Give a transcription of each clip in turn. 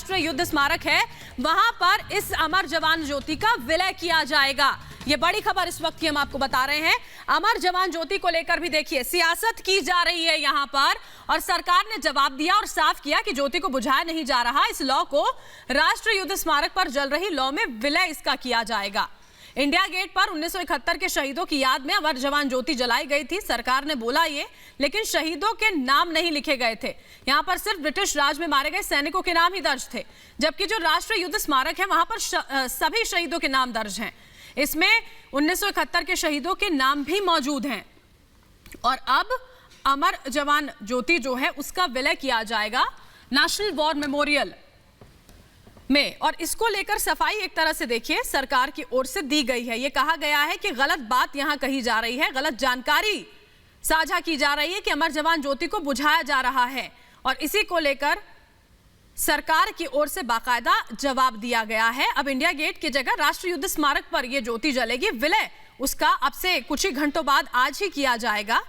राष्ट्रीय युद्ध स्मारक है वहां पर इस अमर जवान ज्योति का विलय किया जाएगा। ये बड़ी खबर इस वक्त की हम आपको बता रहे हैं। अमर जवान ज्योति को लेकर भी देखिए सियासत की जा रही है यहां पर, और सरकार ने जवाब दिया और साफ किया कि ज्योति को बुझाया नहीं जा रहा। इस लौ को राष्ट्रीय युद्ध स्मारक पर जल रही लौ में विलय इसका किया जाएगा। इंडिया गेट पर 1971 के शहीदों की याद में अमर जवान ज्योति जलाई गई थी। सरकार ने बोला ये, लेकिन शहीदों के नाम नहीं लिखे गए थे। यहां पर सिर्फ ब्रिटिश राज में मारे गए सैनिकों के नाम ही दर्ज थे, जबकि जो राष्ट्रीय युद्ध स्मारक है वहां पर सभी शहीदों के नाम दर्ज हैं। इसमें 1971 के शहीदों के नाम भी मौजूद हैं। और अब अमर जवान ज्योति जो है उसका विलय किया जाएगा नेशनल वॉर मेमोरियल में। और इसको लेकर सफाई एक तरह से देखिए सरकार की ओर से दी गई है। यह कहा गया है कि गलत बात यहां कही जा रही है, गलत जानकारी साझा की जा रही है कि अमर जवान ज्योति को बुझाया जा रहा है, और इसी को लेकर सरकार की ओर से बाकायदा जवाब दिया गया है। अब इंडिया गेट की जगह राष्ट्रीय युद्ध स्मारक पर यह ज्योति जलेगी। विलय उसका अब से कुछ ही घंटों बाद आज ही किया जाएगा।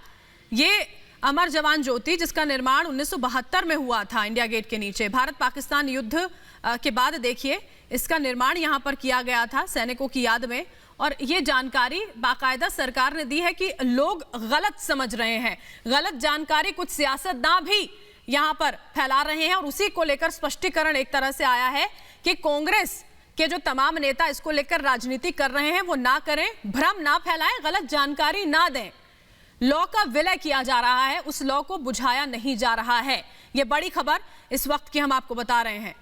ये अमर जवान ज्योति जिसका निर्माण 1972 में हुआ था इंडिया गेट के नीचे, भारत पाकिस्तान युद्ध के बाद देखिए इसका निर्माण यहां पर किया गया था सैनिकों की याद में। और ये जानकारी बाकायदा सरकार ने दी है कि लोग गलत समझ रहे हैं, गलत जानकारी कुछ सियासतदान भी यहां पर फैला रहे हैं, और उसी को लेकर स्पष्टीकरण एक तरह से आया है कि कांग्रेस के जो तमाम नेता इसको लेकर राजनीति कर रहे हैं वो ना करें, भ्रम ना फैलाएं, गलत जानकारी ना दें। लॉ का विलय किया जा रहा है, उस लॉ को बुझाया नहीं जा रहा है। यह बड़ी खबर इस वक्त की हम आपको बता रहे हैं।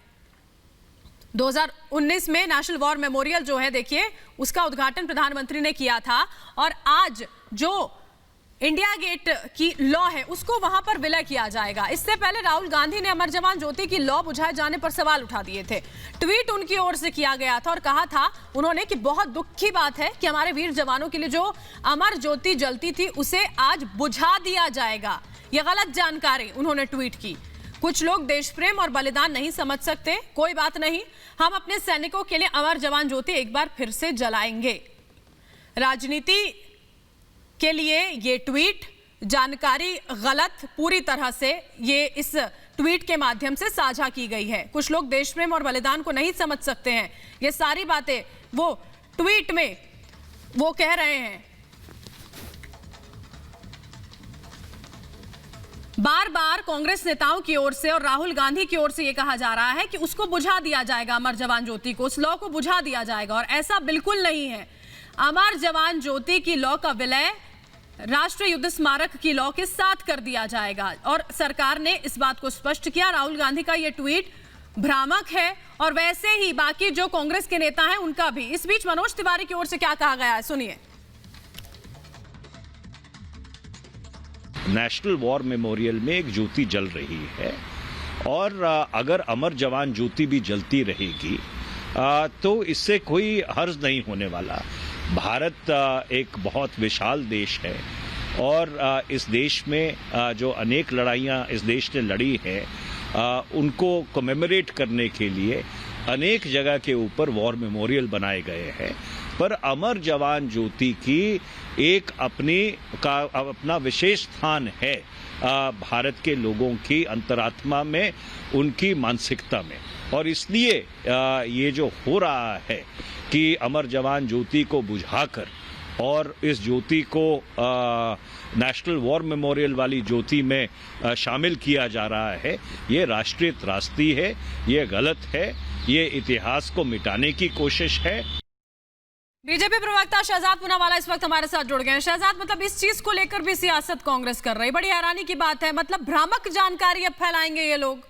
2019 में नेशनल वॉर मेमोरियल जो है देखिए उसका उद्घाटन प्रधानमंत्री ने किया था, और आज जो इंडिया गेट की लॉ है उसको वहां पर विलय किया जाएगा। इससे पहले राहुल गांधी ने अमर जवान ज्योति की लॉ बुझाए जाने पर सवाल उठा दिए थे। ट्वीट उनकी ओर से किया गया था और कहा था उन्होंने कि बहुत दुख की बात है कि हमारे वीर जवानों के लिए जो अमर ज्योति जलती थी उसे आज बुझा दिया जाएगा। यह गलत जानकारी उन्होंने ट्वीट की। कुछ लोग देश प्रेम और बलिदान नहीं समझ सकते, कोई बात नहीं, हम अपने सैनिकों के लिए अमर जवान ज्योति एक बार फिर से जलाएंगे। राजनीति के लिए ये ट्वीट जानकारी गलत पूरी तरह से ये इस ट्वीट के माध्यम से साझा की गई है। कुछ लोग देश प्रेम और बलिदान को नहीं समझ सकते हैं, ये सारी बातें वो ट्वीट में वो कह रहे हैं। बार बार कांग्रेस नेताओं की ओर से और राहुल गांधी की ओर से यह कहा जा रहा है कि उसको बुझा दिया जाएगा, अमर जवान ज्योति को, उस लॉ को बुझा दिया जाएगा, और ऐसा बिल्कुल नहीं है। अमर जवान ज्योति की लॉ का विलय राष्ट्रीय युद्ध स्मारक की लॉ के साथ कर दिया जाएगा, और सरकार ने इस बात को स्पष्ट किया। राहुल गांधी का यह ट्वीट भ्रामक है, और वैसे ही बाकी जो कांग्रेस के नेता हैं उनका भी। इस बीच मनोज तिवारी की ओर से क्या कहा गया है, सुनिए। नेशनल वॉर मेमोरियल में एक ज्योति जल रही है, और अगर अमर जवान ज्योति भी जलती रहेगी तो इससे कोई हर्ज नहीं होने वाला। भारत एक बहुत विशाल देश है, और इस देश में जो अनेक लड़ाइयाँ इस देश ने लड़ी हैं उनको कमेमोरेट करने के लिए अनेक जगह के ऊपर वॉर मेमोरियल बनाए गए हैं। पर अमर जवान ज्योति की एक अपना विशेष स्थान है भारत के लोगों की अंतरात्मा में, उनकी मानसिकता में, और इसलिए ये जो हो रहा है कि अमर जवान ज्योति को बुझाकर और इस ज्योति को नेशनल वॉर मेमोरियल वाली ज्योति में शामिल किया जा रहा है, ये राष्ट्रीय त्रासदी है, ये गलत है, ये इतिहास को मिटाने की कोशिश है। बीजेपी प्रवक्ता शहजाद पूनावाला इस वक्त हमारे साथ जुड़ गए हैं। शहजाद, मतलब इस चीज को लेकर भी सियासत कांग्रेस कर रही, बड़ी हैरानी की बात है। मतलब भ्रामक जानकारी अब फैलाएंगे ये लोग।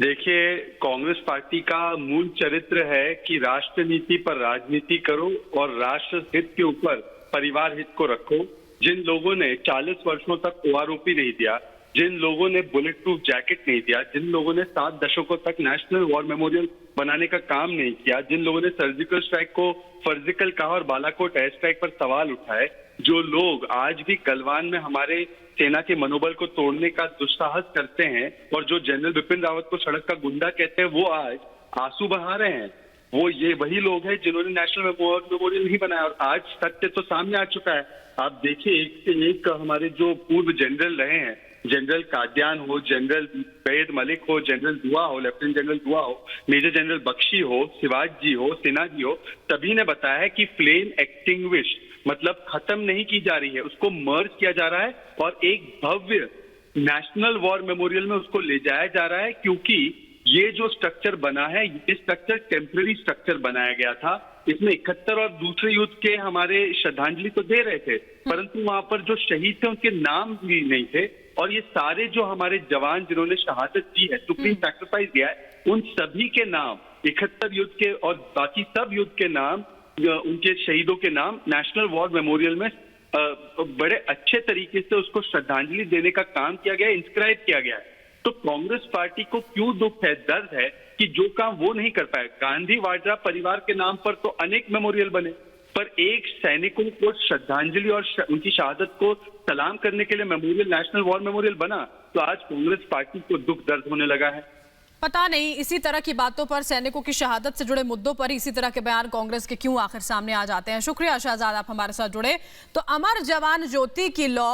देखिए, कांग्रेस पार्टी का मूल चरित्र है कि राष्ट्र नीति पर राजनीति करो और राष्ट्र हित के ऊपर परिवार हित को रखो। जिन लोगों ने 40 वर्षों तक ओआरओपी नहीं दिया, जिन लोगों ने बुलेट प्रूफ जैकेट नहीं दिया, जिन लोगों ने 7 दशकों तक नेशनल वॉर मेमोरियल बनाने का काम नहीं किया, जिन लोगों ने सर्जिकल स्ट्राइक को फर्जिकल कहा और बालाकोट एयर स्ट्राइक पर सवाल उठाए, जो लोग आज भी गलवान में हमारे सेना के मनोबल को तोड़ने का दुस्साहस करते हैं और जो जनरल बिपिन रावत को सड़क का गुंडा कहते हैं, वो आज आंसू बहा रहे हैं। वो ये वही लोग हैं जिन्होंने नेशनल मेमोरियल नहीं बनाया, और आज सत्य तो सामने आ चुका है। आप देखिए, एक से एक हमारे जो पूर्व जनरल रहे हैं, जनरल कादियान हो, जनरल बैद मलिक हो, जनरल दुआ हो, लेफ्टिनेंट जनरल दुआ हो, मेजर जनरल बख्शी हो, शिवाज जी हो, सिन्हा जी हो, सभी ने बताया है कि फ्लेम एक्सटिंग्विश मतलब खत्म नहीं की जा रही है, उसको मर्ज किया जा रहा है और एक भव्य नेशनल वॉर मेमोरियल में उसको ले जाया जा रहा है, क्योंकि ये जो स्ट्रक्चर बना है ये स्ट्रक्चर टेम्पररी स्ट्रक्चर बनाया गया था। इसमें 71 और दूसरे युद्ध के हमारे श्रद्धांजलि तो दे रहे थे, परंतु वहां पर जो शहीद थे उनके नाम भी नहीं थे, और ये सारे जो हमारे जवान जिन्होंने शहादत दी है, सुप्रीम सैक्रिफाइस दिया है, उन सभी के नाम 71 युद्ध के और बाकी सब युद्ध के नाम, उनके शहीदों के नाम नेशनल वॉर मेमोरियल में बड़े अच्छे तरीके से उसको श्रद्धांजलि देने का काम किया गया है, इंस्क्राइब किया गया है। तो कांग्रेस पार्टी को क्यों दुख है, दर्द है कि जो काम वो नहीं कर पाए। गांधी वाड्रा परिवार के नाम पर तो अनेक मेमोरियल बने, पर एक सैनिकों को श्रद्धांजलि और उनकी शहादत को सलाम करने के लिए मेमोरियल नेशनल वॉर मेमोरियल बना, तो आज कांग्रेस पार्टी को दुख दर्द होने लगा है। पता नहीं इसी तरह की बातों पर, सैनिकों की शहादत से जुड़े मुद्दों पर इसी तरह के बयान कांग्रेस के क्यों आखिर सामने आ जाते हैं। शुक्रिया शहजाद, आप हमारे साथ जुड़े। तो अमर जवान ज्योति की लॉ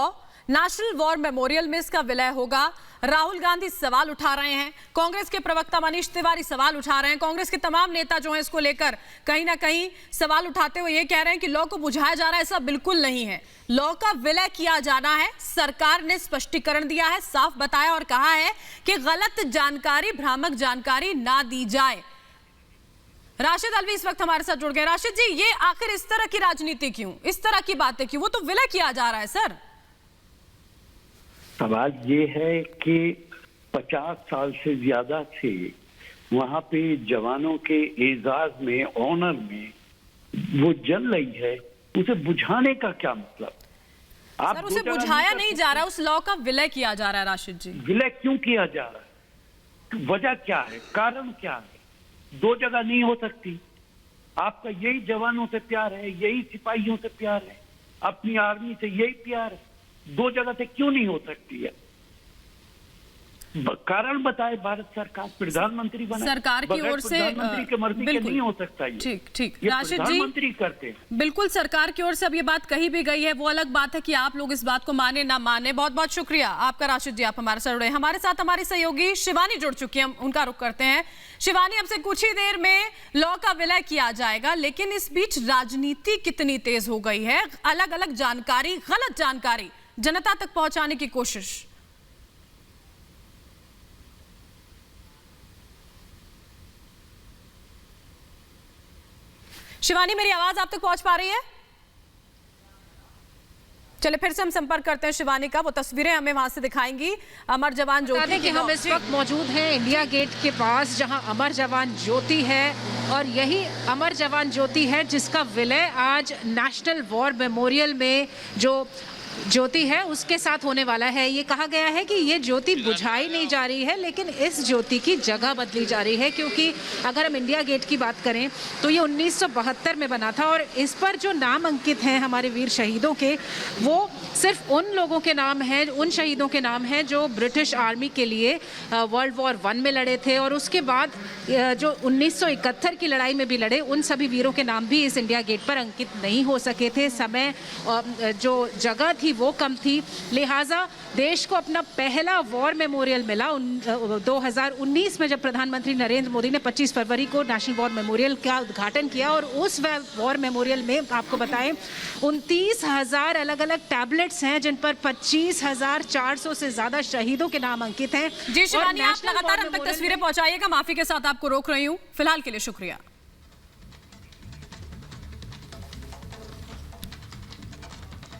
नेशनल वॉर मेमोरियल में इसका विलय होगा। राहुल गांधी सवाल उठा रहे हैं, कांग्रेस के प्रवक्ता मनीष तिवारी सवाल उठा रहे हैं, कांग्रेस के तमाम नेता जो हैं इसको लेकर कहीं ना कहीं सवाल उठाते हुए ये कह रहे हैं कि लॉ को बुझाया जा रहा है। ऐसा बिल्कुल नहीं है, लॉ का विलय किया जाना है। सरकार ने स्पष्टीकरण दिया है, साफ बताया और कहा है कि गलत जानकारी, भ्रामक जानकारी ना दी जाए। राशिद अलवी इस वक्त हमारे साथ जुड़ गए। राशिद जी, ये आखिर इस तरह की राजनीति क्यों, इस तरह की बातें क्यों? वो तो विलय किया जा रहा है सर। सवाल ये है कि 50 साल से ज्यादा से वहां पे जवानों के एजाज में, ऑनर में वो जल रही है, उसे बुझाने का क्या मतलब? आप सर, उसे बुझाया नहीं जा रहा, उस लॉ का विलय किया जा रहा है। राशिद जी, विलय क्यों किया जा रहा है? वजह क्या है, कारण क्या है? दो जगह नहीं हो सकती। आपका यही जवानों से प्यार है, यही सिपाहियों से प्यार है, अपनी आर्मी से यही प्यार है, दो जगह से क्यों नहीं हो सकती है? कारण बताए भारत सरकार, प्रधानमंत्री बनाए, सरकार की ओर से प्रधानमंत्री के मर्जी के नहीं हो सकता ये। ठीक ठीक ये राशिद जी, प्रधानमंत्री करते हैं। बिल्कुल सरकार की ओर से अब ये बात कही भी गई है, वो अलग बात है कि आप लोग इस बात को माने ना माने। बहुत बहुत शुक्रिया आपका राशिद जी, आप हमारे साथ जुड़े। हमारे साथ हमारी सहयोगी शिवानी जुड़ चुकी है, हम उनका रुख करते हैं। शिवानी, अब से कुछ ही देर में लॉ का विलय किया जाएगा, लेकिन इस बीच राजनीति कितनी तेज हो गई है, अलग अलग जानकारी, गलत जानकारी जनता तक पहुंचाने की कोशिश। शिवानी, मेरी आवाज आप तक पहुंच पा रही है? चले फिर से हम संपर्क करते हैं शिवानी का, वो तस्वीरें हमें वहां से दिखाएंगी। अमर जवान ज्योति कि हम इस वक्त मौजूद हैं इंडिया गेट के पास, जहां अमर जवान ज्योति है, और यही अमर जवान ज्योति है जिसका विलय आज नेशनल वॉर मेमोरियल में जो ज्योति है उसके साथ होने वाला है। ये कहा गया है कि ये ज्योति बुझाई नहीं जा रही है, लेकिन इस ज्योति की जगह बदली जा रही है, क्योंकि अगर हम इंडिया गेट की बात करें तो ये 1972 में बना था, और इस पर जो नाम अंकित हैं हमारे वीर शहीदों के, वो सिर्फ उन लोगों के नाम हैं, उन शहीदों के नाम हैं जो ब्रिटिश आर्मी के लिए वर्ल्ड वॉर 1 में लड़े थे, और उसके बाद जो 1971 की लड़ाई में भी लड़े, उन सभी वीरों के नाम भी इस इंडिया गेट पर अंकित नहीं हो सके थे। समय जो जगह थी वो कम थी, लिहाजा देश को अपना पहला वॉर मेमोरियल मिला 2019 में, जब प्रधानमंत्री नरेंद्र मोदी ने 25 फरवरी को नेशनल वॉर मेमोरियल का उद्घाटन किया। और उस वॉर मेमोरियल में आपको बताएं 29,000 अलग अलग टैबलेट्स हैं, जिन पर 25,400 से ज्यादा शहीदों के नाम अंकित हैं। जी शिवानी, आप लगातार हम तक तस्वीरें पहुंचाइएगा, माफी के साथ आपको रोक रही हूँ, फिलहाल के लिए शुक्रिया।